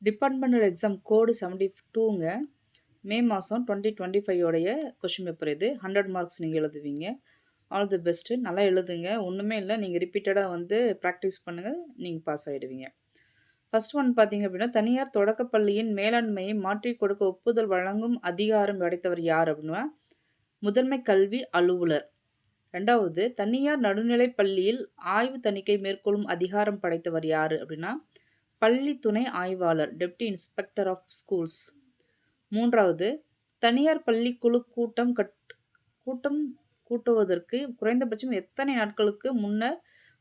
Departmental exam கோடு 72ங்க. மே மாதம் 2025 உடைய question paper இது. 100 மார்க்ஸ் நீங்கள் எழுதுவீங்க. All the best. நல்லா எழுதுங்க. ஒன்றுமே இல்லை, நீங்கள் ரிப்பீட்டடாக ப்ராக்டிஸ் பண்ணுங்கள், நீங்கள் பாஸ் ஆகிடுவீங்க. ஃபர்ஸ்ட் ஒன் பார்த்தீங்க அப்படின்னா, தனியார் தொடக்கப்பள்ளியின் மேலாண்மையை மாற்றிக் கொடுக்க ஒப்புதல் வழங்கும் அதிகாரம் படைத்தவர் யார் அப்படின்னா, முதன்மை கல்வி அலுவலர். ரெண்டாவது, தனியார் நடுநிலைப் பள்ளியில் ஆய்வு தணிக்கை மேற்கொள்ளும் அதிகாரம் படைத்தவர் யார் அப்படின்னா, பள்ளி துணை ஆய்வாளர், டெப்டி இன்ஸ்பெக்டர் ஆஃப் ஸ்கூல்ஸ். மூன்றாவது, தனியார் பள்ளி குழு கூட்டம் கூட்டுவதற்கு குறைந்தபட்சம் எத்தனை நாட்களுக்கு முன்னர்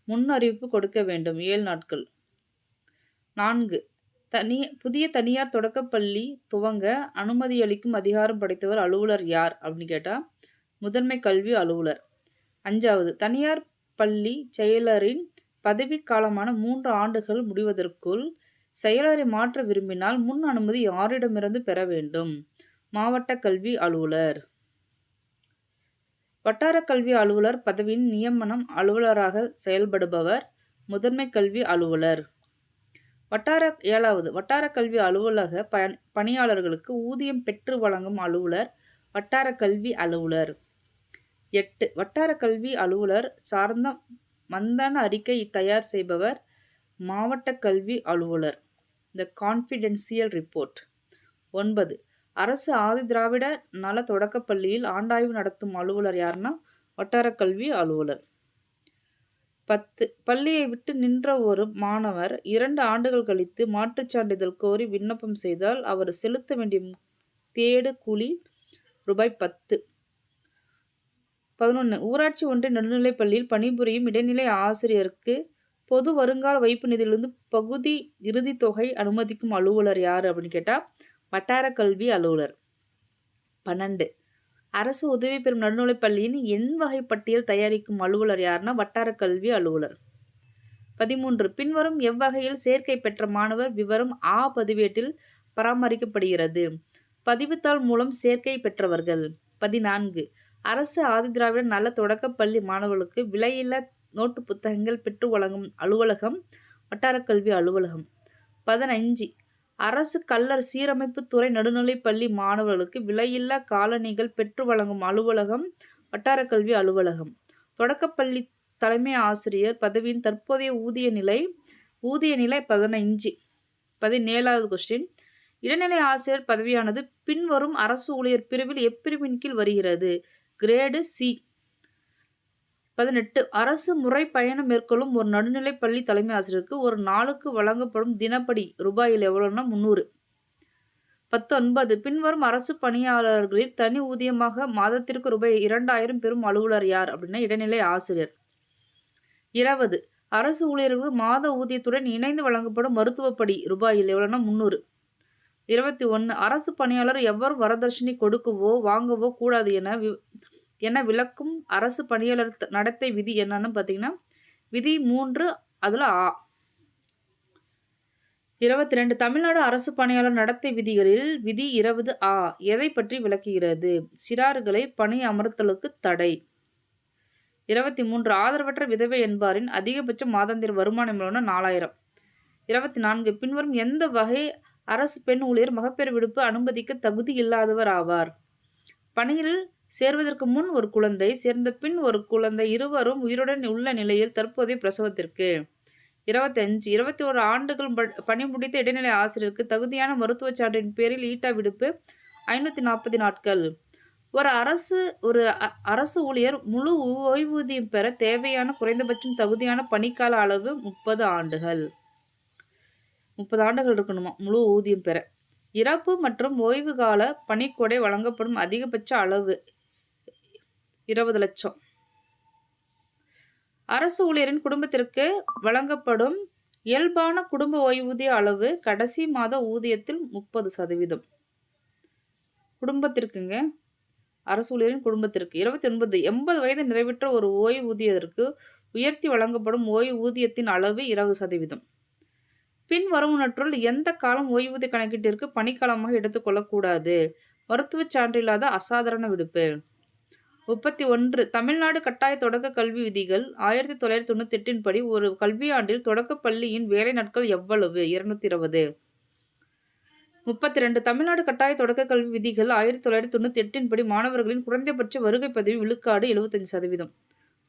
முன் அறிவிப்பு கொடுக்க வேண்டும்? 7 நாட்கள். 4, புதிய தனியார் தொடக்கப்பள்ளி துவங்க அனுமதி அளிக்கும் அதிகாரம் படைத்தவர் அலுவலர் யார் அப்படின்னு கேட்டால் முதன்மை கல்வி அலுவலர். 5வது, தனியார் பள்ளி செயலரின் பதவி காலமான 3 ஆண்டுகள் முடிவதற்குள் செயலரை மாற்ற விரும்பினால் முன் அனுமதி யாரிடமிருந்து பெற வேண்டும்? மாவட்ட கல்வி அலுவலர். வட்டார கல்வி அலுவலர் பதவியின் நியமனம் அலுவலராக செயல்படுபவர் முதன்மை கல்வி அலுவலர். 7வது, வட்டார கல்வி அலுவலக பணியாளர்களுக்கு ஊதியம் பெற்று வழங்கும் அலுவலர் வட்டார கல்வி அலுவலர். 8, வட்டார கல்வி அலுவலர் சார்ந்த மந்தன அறிக்கை தயார் செய்பவர் மாவட்ட கல்வி அலுவலர், த கான்ஃபிடென்சியல் ரிப்போர்ட். 9, அரசு ஆதி திராவிட நல தொடக்கப்பள்ளியில் ஆண்டாய்வு நடத்தும் அலுவலர் யாருன்னா வட்டார கல்வி அலுவலர். 10, பள்ளியை விட்டு நின்ற ஒரு மாணவர் 2 ஆண்டுகள் கழித்து மாற்றுச் சான்றிதழ் கோரி விண்ணப்பம் செய்தால் அவர் செலுத்த வேண்டிய தேடு கூலி ரூபாய் 10. 11, ஊராட்சி ஒன்றிய நடுநிலைப் பள்ளியில் பணிபுரியும் இடைநிலை ஆசிரியருக்கு பொது வருங்கால வைப்பு நிதியிலிருந்து பகுதி இறுதி தொகை அனுமதிக்கும் அலுவலர் யார் அப்படின்னு கேட்டால் வட்டார கல்வி அலுவலர். 12, அரசு உதவி பெறும் நடுநிலைப் பள்ளியின் எண் வகை பட்டியல் தயாரிக்கும் அலுவலர் யாருன்னா வட்டார கல்வி அலுவலர். 13, பின்வரும் எவ்வகையில் சேர்க்கை பெற்ற மாணவர் விவரம் ஆ பதிவேட்டில் பராமரிக்கப்படுகிறது? பதிவுத்தாள் மூலம் சேர்க்கை பெற்றவர்கள். 14, அரசு ஆதிதிராவிட நல தொடக்கப்பள்ளி மாணவர்களுக்கு விலையில்லா நோட்டு புத்தகங்கள் பெற்று வழங்கும் அலுவலகம் வட்டார கல்வி அலுவலகம். 15, அரசு கல்லர் சீரமைப்பு துறை நடுநிலைப் பள்ளி மாணவர்களுக்கு விலையில்லா காலணிகள் பெற்று வழங்கும் அலுவலகம் வட்டார கல்வி அலுவலகம். தொடக்கப்பள்ளி தலைமை ஆசிரியர் பதவியின் தற்போதைய ஊதிய நிலை 15. 17வது கொஸ்டின், இடைநிலை ஆசிரியர் பதவியானது பின்வரும் அரசு ஊழியர் பிரிவில் எப்பிரிவின் கீழ் வருகிறது? Grade C. 18, அரசு முறை பயணம் மேற்கொள்ளும் ஒரு நடுநிலைப் பள்ளி தலைமை ஆசிரியருக்கு ஒரு நாளுக்கு வழங்கப்படும் தினப்படி ரூபாயில் எவ்வளோன்னா 300. 19, பின்வரும் அரசு பணியாளர்களில் தனி ஊதியமாக மாதத்திற்கு ரூபாய் 2000 பெறும் அலுவலர் யார் அப்படின்னா இடைநிலை ஆசிரியர். 20, அரசு ஊழியர்களுக்கு மாத ஊதியத்துடன் இணைந்து வழங்கப்படும் மருத்துவப்படி ரூபாயில் எவ்வளோன்னா 300. 21, அரசு பணியாளர் எவ்வாறு வரதட்சணை கொடுக்கவோ வாங்கவோ கூடாது என விளக்கும் அரசு பணியாளர் நடத்தை விதி என்னன்னு பார்த்தீங்கன்னா விதி 3 அதில் ஆ. 22, தமிழ்நாடு அரசு பணியாளர் நடத்தை விதிகளில் விதி 20 ஆ எதை பற்றி விளக்குகிறது? சிறார்களை பணி அமர்த்தலுக்கு தடை. 23, ஆதரவற்ற விதவை என்பாரின் அதிகபட்ச மாதாந்திர வருமானம் 4000. 24, பின்வரும் எந்த வகை அரசு பெண் ஊழியர் மகப்பேறு விடுப்பு அனுமதிக்க தகுதி இல்லாதவர் ஆவார்? பணியில் சேர்வதற்கு முன் ஒரு குழந்தை, சேர்ந்த பின் ஒரு குழந்தை, இருவரும் உயிருடன் உள்ள நிலையில் தற்போதைய பிரசவத்திற்கு. 25, 21 ஆண்டுகள் பணி முடித்த இடைநிலை ஆசிரியருக்கு தகுதியான மருத்துவச் சான்றின் பேரில் ஈட்டா விடுப்பு 540 நாட்கள். ஒரு அரசு ஊழியர் முழு ஓய்வூதியம் பெற தேவையான குறைந்தபட்சம் தகுதியான பணிக்கால அளவு 30 ஆண்டுகள். 30 ஆண்டுகள் இருக்கணுமா முழு ஊதியம் பெற. இறப்பு மற்றும் ஓய்வு கால பணிக்கொடை வழங்கப்படும் அதிகபட்ச அளவு 20 லட்சம். அரசு ஊழியரின் குடும்பத்திற்கு வழங்கப்படும் இயல்பான குடும்ப ஓய்வூதிய அளவு கடைசி மாத ஊதியத்தில் 30%. குடும்பத்திற்குங்க, அரசு ஊழியரின் குடும்பத்திற்கு. 29, 80 வயது நிறைவேற்ற ஒரு ஓய்வூதியருக்கு உயர்த்தி வழங்கப்படும் ஓய்வூதியத்தின் அளவு 20%. பின் வருவனற்றுள் எந்த காலம் ஓய்வூதிய கணக்கீட்டிற்கு பணிக்காலமாக எடுத்துக்கொள்ளக்கூடாது? மருத்துவச் சான்றில்லாத அசாதாரண விடுப்பு. 31, தமிழ்நாடு கட்டாய தொடக்க கல்வி விதிகள் 1998 படி ஒரு கல்வியாண்டில் தொடக்கப் பள்ளியின் வேலை நாட்கள் எவ்வளவு? 220. 32 தமிழ்நாடு கட்டாய தொடக்க கல்வி விதிகள் 1998 படி மாணவர்களின் குறைந்தபட்ச வருகை பதிவு விழுக்காடு 75%.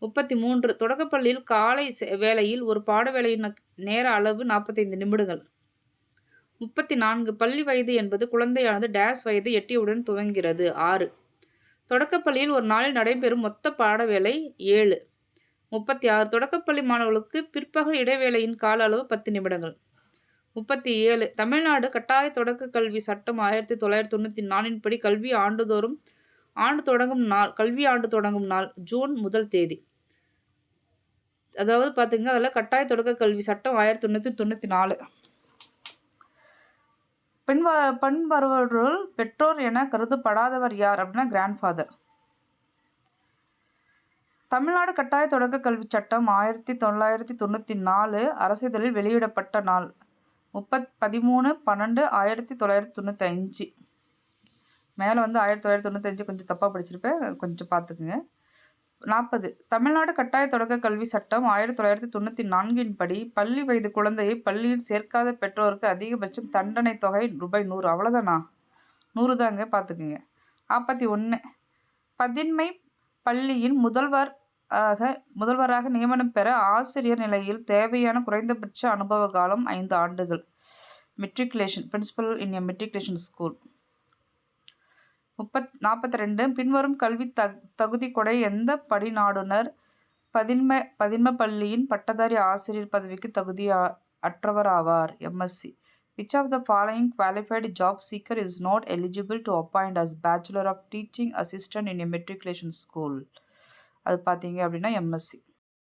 33 தொடக்கப்பள்ளியில் காலை வேளையில் ஒரு பாட வேளையின் நேர அளவு 45 நிமிடங்கள். 34 பள்ளி வயது என்பது குழந்தையானது டேஸ் வயதை எட்டியவுடன் துவங்கிறது. 6 தொடக்கப்பள்ளியில் ஒரு நாளில் நடைபெறும் மொத்த பாட வேலை 7. 36 தொடக்கப்பள்ளி மாணவர்களுக்கு பிற்பகல் இடைவேளையின் கால அளவு 10 நிமிடங்கள். 37 தமிழ்நாடு கட்டாய தொடக்க கல்வி சட்டம் 1994 படி கல்வி ஆண்டு தொடங்கும் நாள் ஜூன் 1 தேதி. அதாவது பார்த்தீங்கன்னா அதில் கட்டாய தொடக்க கல்வி சட்டம் 1994. பின்வருவர்களுள் பெற்றோர் என கருதப்படாதவர் யார் அப்படின்னா கிராண்ட்ஃபாதர். தமிழ்நாடு கட்டாய தொடக்க கல்வி சட்டம் 1994 அரசிதழில் வெளியிடப்பட்ட நாள் 13/12/1995. மேலே 1995 கொஞ்சம் தப்பாக படிச்சிருப்பேன், கொஞ்சம் பார்த்துக்குங்க. 40 தமிழ்நாடு கட்டாய தொடக்க கல்வி சட்டம் 1994 படி பள்ளி வயது குழந்தையை பள்ளியில் சேர்க்காத பெற்றோருக்கு அதிகபட்சம் தண்டனை தொகை ரூபாய் 100. அவ்வளோதானா? 100 தாங்க, பார்த்துக்குங்க. 41 பதின்மை பள்ளியின் முதல்வராக நியமனம் பெற ஆசிரியர் நிலையில் தேவையான குறைந்தபட்ச அனுபவ காலம் 5 ஆண்டுகள். மெட்ரிகுலேஷன் பிரின்சிபல் இன் எ மெட்ரிகுலேஷன் ஸ்கூல். 42 பின்வரும் கல்வி தகுதி கொடை எந்த படிநாடுனர் பதின்ம பள்ளியின் பட்டதாரி ஆசிரியர் பதவிக்கு தகுதி அற்றவர் ஆவார்? MSc. Which of the following qualified job seeker is not eligible to appoint as Bachelor of Teaching Assistant in a Matriculation School? அது பார்த்தீங்க அப்படின்னா MSc.